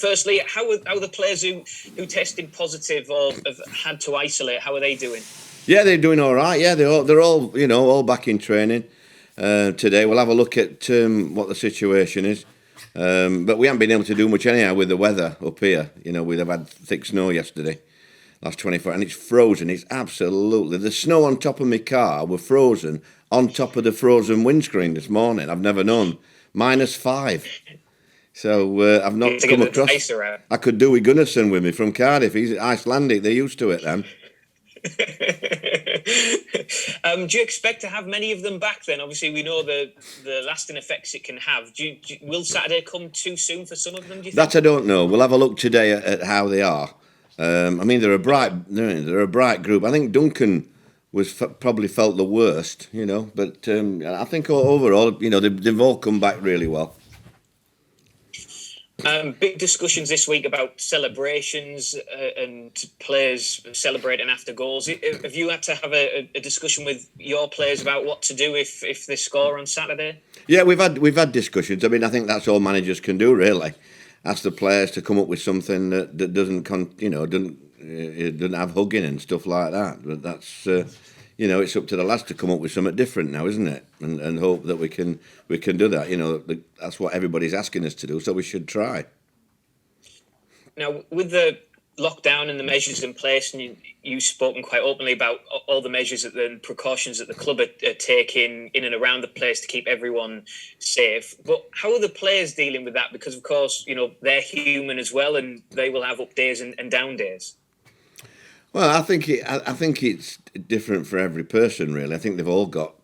Firstly, how are the players who tested positive or have had to isolate? How are they doing? Yeah, they're doing all right. Yeah, they're all all back in training today. We'll have a look at what the situation is. But we haven't been able to do much anyhow with the weather up here. We've had thick snow yesterday, last 24, and it's frozen. It's absolutely, the snow on top of my car were frozen on top of the frozen windscreen this morning. I've never known. -5. So I've not come across. I could do with Gunnarsson with me from Cardiff. He's Icelandic. They're used to it then. Do you expect to have many of them back then? Obviously, we know the lasting effects it can have. Will Saturday come too soon for some of them, do you think? That I don't know. We'll have a look today at how they are. They're a bright group. I think Duncan was probably felt the worst, but I think overall, they've all come back really well. Big discussions this week about celebrations and players celebrating after goals. Have you had to have a discussion with your players about what to do if they score on Saturday? Yeah, we've had discussions. I mean, I think that's all managers can do, really. Ask the players to come up with something that doesn't have hugging and stuff like that. But that's it's up to the lads to come up with something different now, isn't it? And hope that we can do that. That's what everybody's asking us to do, so we should try. Now, with the lockdown and the measures in place, and you've spoken quite openly about all the measures and precautions that the club are taking in and around the place to keep everyone safe. But how are the players dealing with that? Because, of course, they're human as well, and they will have up days and down days. Well, I think it's different for every person, really. I think they've all got,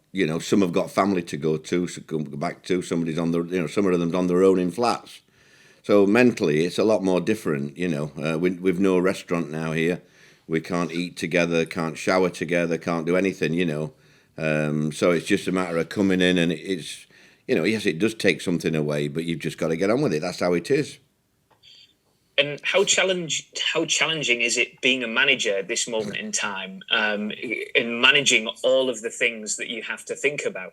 some have got family to go to, go back to. Somebody's on some of them's on their own in flats. So mentally, it's a lot more different. We've no restaurant now here. We can't eat together, can't shower together, can't do anything. So it's just a matter of coming in, and it's, yes, it does take something away, but you've just got to get on with it. That's how it is. And how challenging is it being a manager at this moment in time, in managing all of the things that you have to think about?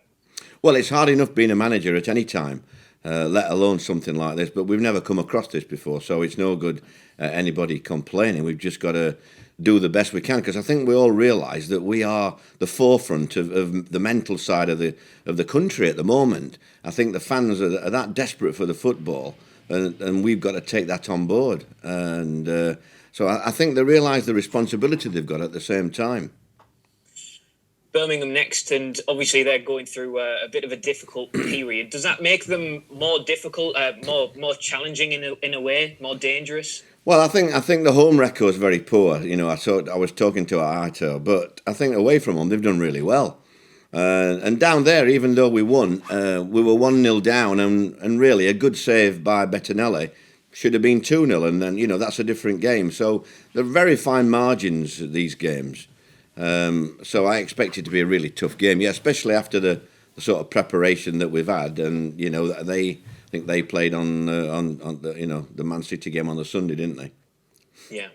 Well, it's hard enough being a manager at any time, let alone something like this. But we've never come across this before, so it's no good anybody complaining. We've just got to do the best we can, because I think we all realise that we are the forefront of the mental side of the country at the moment. I think the fans are that desperate for the football. And we've got to take that on board. And so I think they realise the responsibility they've got at the same time. Birmingham next, and obviously they're going through a bit of a difficult period. Does that make them more difficult, more challenging in a way, more dangerous? Well, I think the home record is very poor. I was talking to Aitor, but I think away from home they've done really well. And down there, even though we won, we were 1-0 down, and really a good save by Bettinelli should have been 2-0, and then that's a different game. So they're very fine margins, these games. So I expect it to be a really tough game, especially after the sort of preparation that we've had, and I think they played on the Man City game on the Sunday, didn't they? Yeah.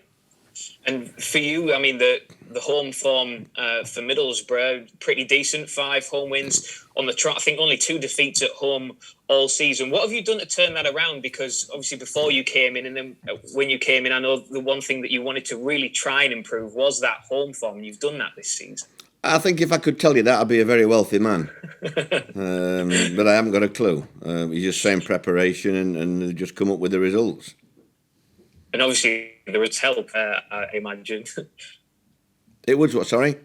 And for you, I mean, the home form for Middlesbrough, pretty decent, 5 home wins on the trot. I think only 2 defeats at home all season. What have you done to turn that around? Because obviously before you came in, and then when you came in, I know the one thing that you wanted to really try and improve was that home form. You've done that this season. I think if I could tell you that, I'd be a very wealthy man. But I haven't got a clue. You're just saying preparation and just come up with the results. And obviously there was help, I imagine. It was what, sorry?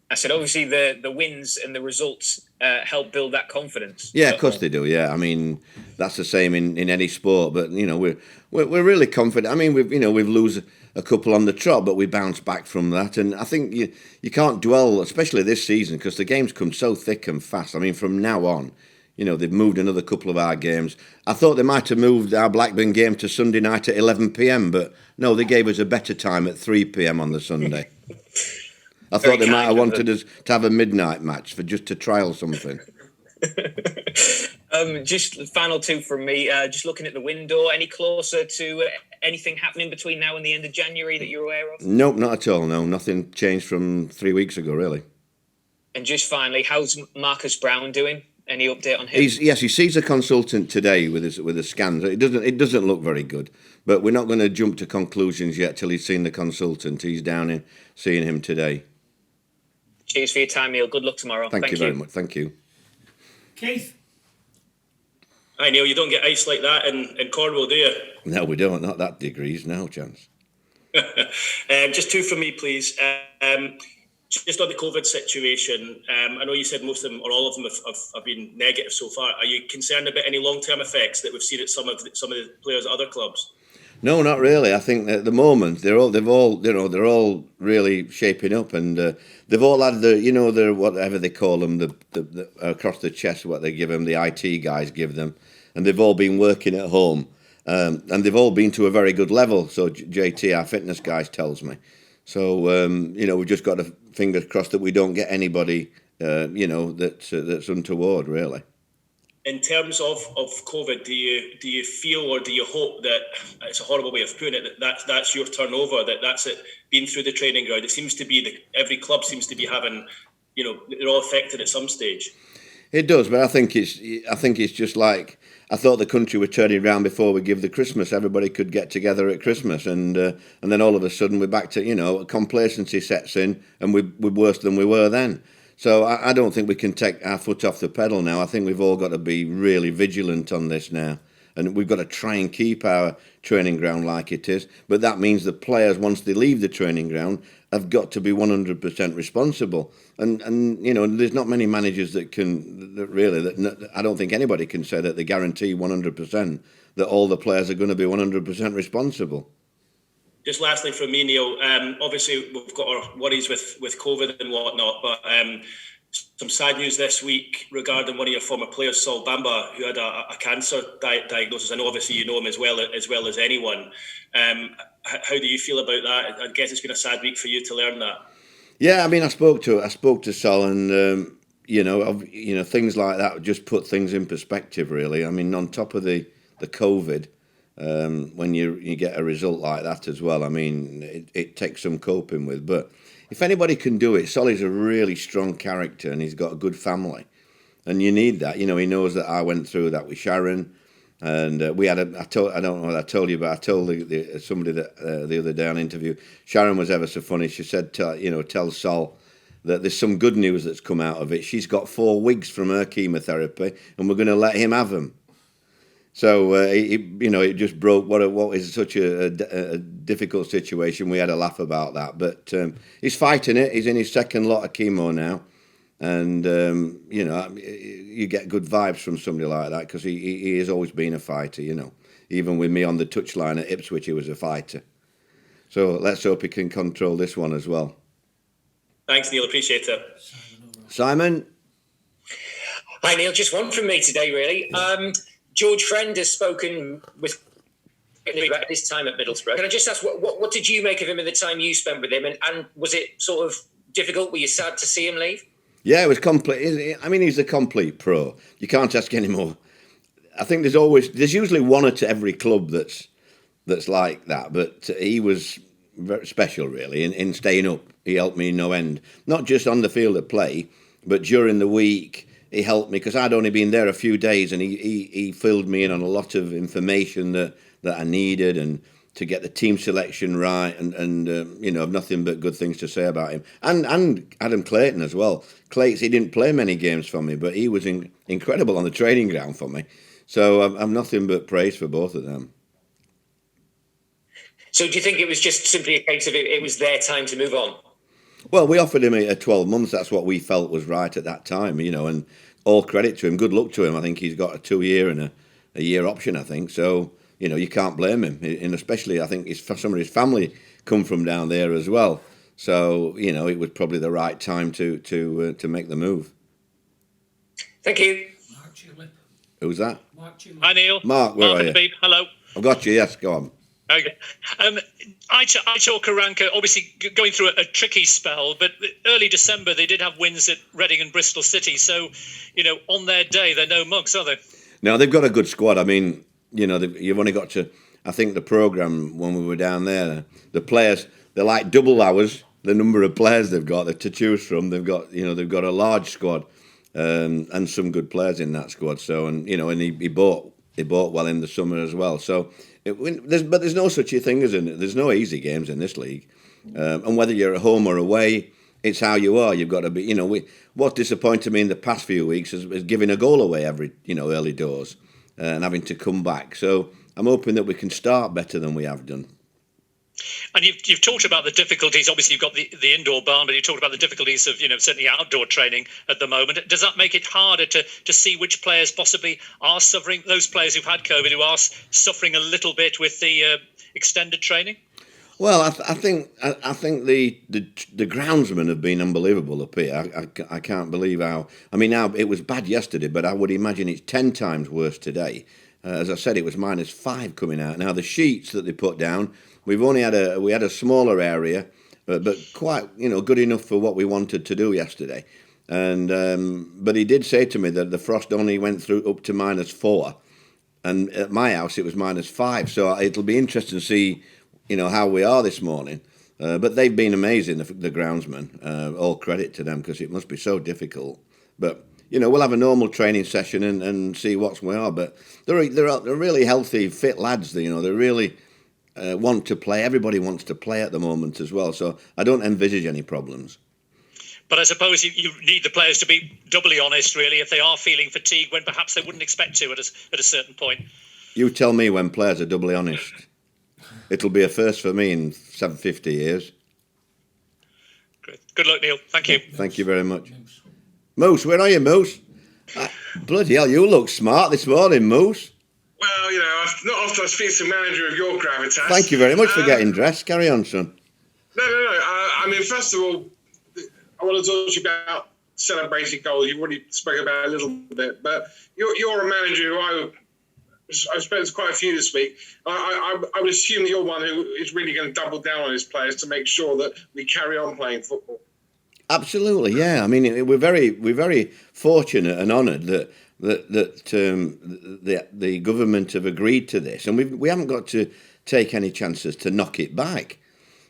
I said, obviously the wins and the results help build that confidence. Yeah, of course they do. Yeah, I mean that's the same in any sport. But we're really confident. I mean we've lose a couple on the trot, but we bounce back from that. And I think you can't dwell, especially this season, because the games come so thick and fast. I mean, from now on, they've moved another couple of our games. I thought they might have moved our Blackburn game to Sunday night at 11 p.m, but no, they gave us a better time at 3 p.m. on the Sunday. I thought they might have wanted us to have a midnight match just to trial something. Just final 2 from me. Just looking at the window, any closer to anything happening between now and the end of January that you're aware of? Nope, not at all. No, nothing changed from 3 weeks ago, really. And just finally, how's Marcus Brown doing? Any update on him? Yes, he sees a consultant today with his scans. It doesn't look very good, but we're not going to jump to conclusions yet till he's seen the consultant. He's down in seeing him today. Cheers for your time, Neil. Good luck tomorrow. Thank you very much. Thank you. Keith? Hi, Neil. You don't get ice like that in Cornwall, do you? No, we don't. Not that degrees. No chance. Just two from me, please. Just on the COVID situation, I know you said most of them or all of them have been negative so far. Are you concerned about any long-term effects that we've seen at some of the players at other clubs? No, not really. I think at the moment they're all really shaping up, and they've all had the whatever they call them, the across the chest, what they give them, the IT guys give them, and they've all been working at home, and they've all been to a very good level. So JT, our fitness guys, tells me. So we've just got to fingers crossed that we don't get anybody that's untoward, really. In terms of COVID, do you feel or do you hope that, it's a horrible way of putting it, that's your turnover, that's it, been through the training ground? It seems to be every club seems to be having, they're all affected at some stage. It does, but I think it's just like, I thought the country were turning around before we give the Christmas. Everybody could get together at Christmas, and then all of a sudden we're back to complacency sets in, and we're worse than we were then. So I don't think we can take our foot off the pedal now. I think we've all got to be really vigilant on this now, and we've got to try and keep our training ground like it is. But that means the players, once they leave the training ground, have got to be 100% responsible. And there's not many managers that I don't think anybody can say that they guarantee 100% that all the players are going to be 100% responsible. Just lastly from me, Neil, obviously we've got our worries with COVID and whatnot, but some sad news this week regarding one of your former players, Saul Bamba, who had a cancer diagnosis. I know obviously you know him as well as anyone. How do you feel about that? I guess it's been a sad week for you to learn that. Yeah, I mean, I spoke to Saul, and things like that just put things in perspective, really. I mean, on top of the COVID. When you get a result like that as well, I mean, it takes some coping with. But if anybody can do it, Solly's a really strong character, and he's got a good family, and you need that. He knows that I went through that with Sharon, and we had I don't know what I told you, but I told somebody that the other day on interview, Sharon was ever so funny. She said, tell Sol that there's some good news that's come out of it. She's got 4 weeks from her chemotherapy, and we're going to let him have them. So it just broke what is such a difficult situation. We had a laugh about that, but he's fighting it. He's in his second lot of chemo now, and you get good vibes from somebody like that because he has always been a fighter. Even with me on the touchline at Ipswich, he was a fighter. So let's hope he can control this one as well. Thanks, Neil. Appreciate it. Simon. Hi, Neil. Just one from me today, really. George Friend has spoken with about his time at Middlesbrough. Can I just ask, what did you make of him in the time you spent with him? And was it sort of difficult? Were you sad to see him leave? Yeah, it was complete. I mean, he's a complete pro. You can't ask any more. I think there's usually one at every club that's like that. But he was very special, really, in staying up. He helped me no end. Not just on the field of play, but during the week. He helped me because I'd only been there a few days, and he filled me in on a lot of information that I needed, and to get the team selection right, and I've nothing but good things to say about him. And Adam Clayton as well. Clayton, he didn't play many games for me, but he was incredible on the training ground for me. So I've nothing but praise for both of them. So do you think it was just simply a case of it was their time to move on? Well, we offered him a 12 months. That's what we felt was right at that time, and all credit to him. Good luck to him. I think he's got a 2-year and a year option, I think. So, you can't blame him. And especially, I think some of his family come from down there as well. So, it was probably the right time to make the move. Thank you. Mark Tulip. Who's that? Mark Tulip. Hi, Neil. Mark, where are you? Beep. Hello. I've got you, yes, go on. Okay. Aitor Karanka obviously going through a tricky spell, but early December they did have wins at Reading and Bristol City. So, on their day, they're no mugs, are they? No, they've got a good squad. I mean, you've only got to, I think the programme when we were down there, the players, they're like double ours, the number of players they've got to choose from. They've got a large squad. and some good players in that squad. So, and he bought well in the summer as well. So, there's no such a thing as there's no easy games in this league, and whether you're at home or away, it's how you are. You've got to be. What disappointed me in the past few weeks is giving a goal away every early doors and having to come back. So I'm hoping that we can start better than we have done. And you've talked about the difficulties. Obviously, you've got the indoor barn, but you talked about the difficulties of certainly outdoor training at the moment. Does that make it harder to see which players possibly are suffering? Those players who've had COVID who are suffering a little bit with the extended training. Well, I think the groundsmen have been unbelievable up here. I can't believe how. I mean, now it was bad yesterday, but I would imagine it's 10 times worse today. As I said, it was -5 coming out. Now the sheets that they put down, we had a smaller area, but quite good enough for what we wanted to do yesterday. And but he did say to me that the frost only went through up to -4, and at my house it was -5. So it'll be interesting to see how we are this morning. But they've been amazing, the groundsmen. All credit to them, because it must be so difficult. But we'll have a normal training session and see what we are. But they're really healthy, fit lads. They really want to play. Everybody wants to play at the moment as well. So I don't envisage any problems. But I suppose you need the players to be doubly honest, really, if they are feeling fatigue when perhaps they wouldn't expect to at a certain point. You tell me when players are doubly honest. It'll be a first for me in 750 years. Great. Good luck, Neil. Thank you. Thank you very much. Moose, where are you, Moose? Bloody hell, you look smart this morning, Moose. Well, not often I speak to the manager of your gravitas. Thank you very much for getting dressed. Carry on, son. No. I mean, first of all, I want to talk to you about celebrating goals. You've already spoken about it a little bit, but you're a manager who I've spoken to quite a few this week. I would assume that you're one who is really going to double down on his players to make sure that we carry on playing football. Absolutely, yeah. I mean, we're very fortunate and honoured that the government have agreed to this, and we haven't got to take any chances to knock it back.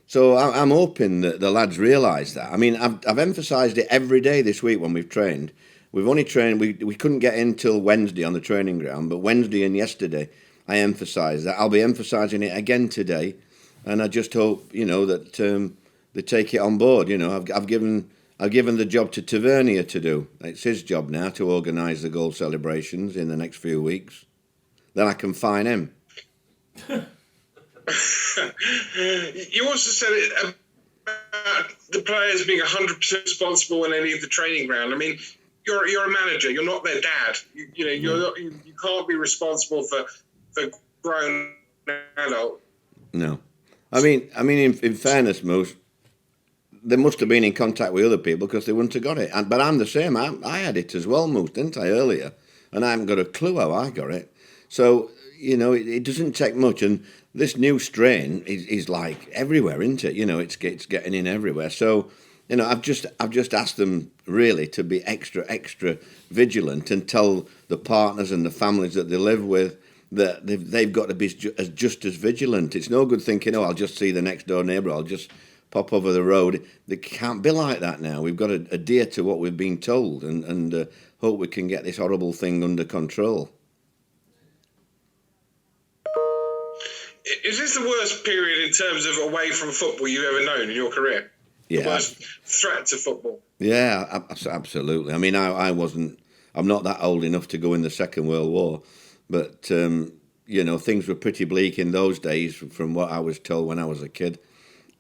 So I'm hoping that the lads realise that. I mean, I've emphasised it every day this week when we've trained. We've only trained, we couldn't get in till Wednesday on the training ground, but Wednesday and yesterday I emphasised that. I'll be emphasising it again today, and I just hope, that they take it on board. I've given the job to Tavernier to do. It's his job now to organise the goal celebrations in the next few weeks. Then I can fine him. You also said it about the players being 100% responsible when they leave the training ground. I mean, you're a manager. You're not their dad. You can't be responsible for grown adult. No, I mean, in fairness, Moose, they must have been in contact with other people because they wouldn't have got it. But I'm the same. I had it as well, Moose, didn't I, earlier? And I haven't got a clue how I got it. So it doesn't take much. And this new strain is like everywhere, isn't it? It's getting in everywhere. So. I've just asked them really to be extra vigilant and tell the partners and the families that they live with that they've got to be just as vigilant. It's no good thinking, I'll just see the next door neighbour, I'll just pop over the road. They can't be like that now. We've got to adhere to what we've been told and hope we can get this horrible thing under control. Is this the worst period in terms of away from football you've ever known in your career? Yeah. The worst threat to football. Yeah, absolutely. I mean, I'm not that old enough to go in the Second World War, but, things were pretty bleak in those days from what I was told when I was a kid.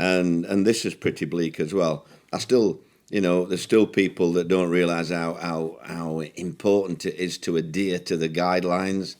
And this is pretty bleak as well. There's still people that don't realise how important it is to adhere to the guidelines,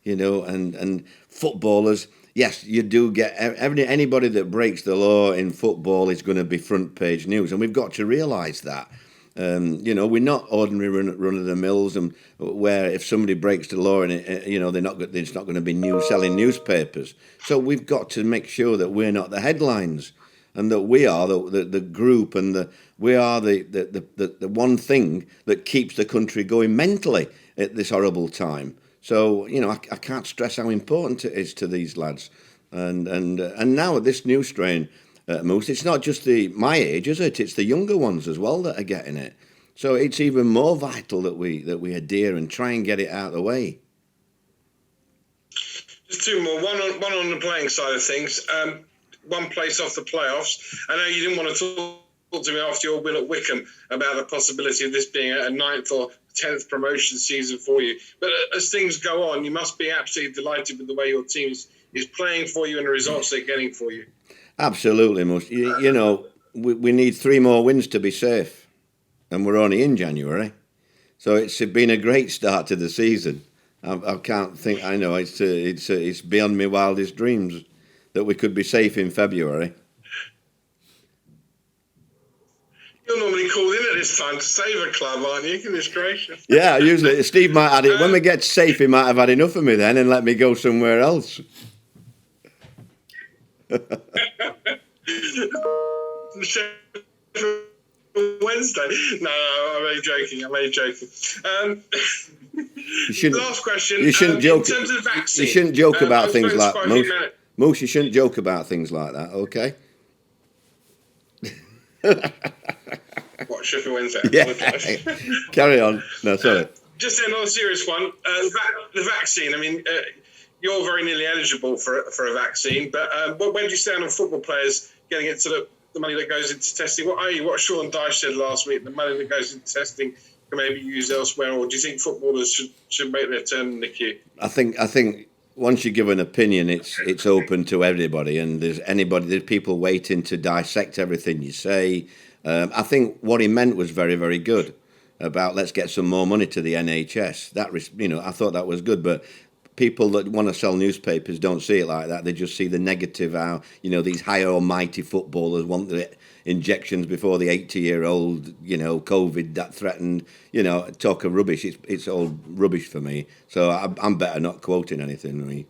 and footballers. Yes, you do get anybody that breaks the law in football is going to be front page news, and we've got to realise that. We're not ordinary run of the mills, and where if somebody breaks the law and it's not going to be selling newspapers. So we've got to make sure that we're not the headlines, and that we are the group, and we are the one thing that keeps the country going mentally at this horrible time. So, I can't stress how important it is to these lads. And now this new strain, Moose, it's not just my age, is it? It's the younger ones as well that are getting it. So it's even more vital that we adhere and try and get it out of the way. Just two more. One on the playing side of things. One place off the playoffs. I know you didn't want to talk to me after your win at Wickham about the possibility of this being a 9th or 10th promotion season for you. But as things go on, you must be absolutely delighted with the way your team is playing for you and the results they're getting for you. Absolutely, must. You know, we need 3 more wins to be safe, and we're only in January, so it's been a great start to the season. I can't think. I know it's beyond my wildest dreams that we could be safe in February. You're normally called in at this time to save a club, aren't you? Goodness gracious. Yeah, usually Steve might add it. When we get safe, he might have had enough of me then and let me go somewhere else. Wednesday. No, I'm only joking. Last question. You shouldn't joke. In terms of the vaccine, you shouldn't joke about things like Moose, you shouldn't joke about things like that, okay? What, Sheffield Wednesday? Yeah. Carry on. No, sorry. Just another serious one. The vaccine. I mean, you're very nearly eligible for a vaccine, but when do you stand on football players getting into the money that goes into testing? What Sean Dyche said last week, the money that goes into testing can maybe be used elsewhere, or do you think footballers should make their turn in the queue? I think once you give an opinion, it's open to everybody, and there's people waiting to dissect everything you say. I think what he meant was very, very good about let's get some more money to the NHS. I thought that was good, but people that want to sell newspapers don't see it like that. They just see the negative, how, these high almighty footballers want the injections before the 80-year-old, COVID that threatened, talk of rubbish. It's all rubbish for me. So I'm better not quoting anything, really.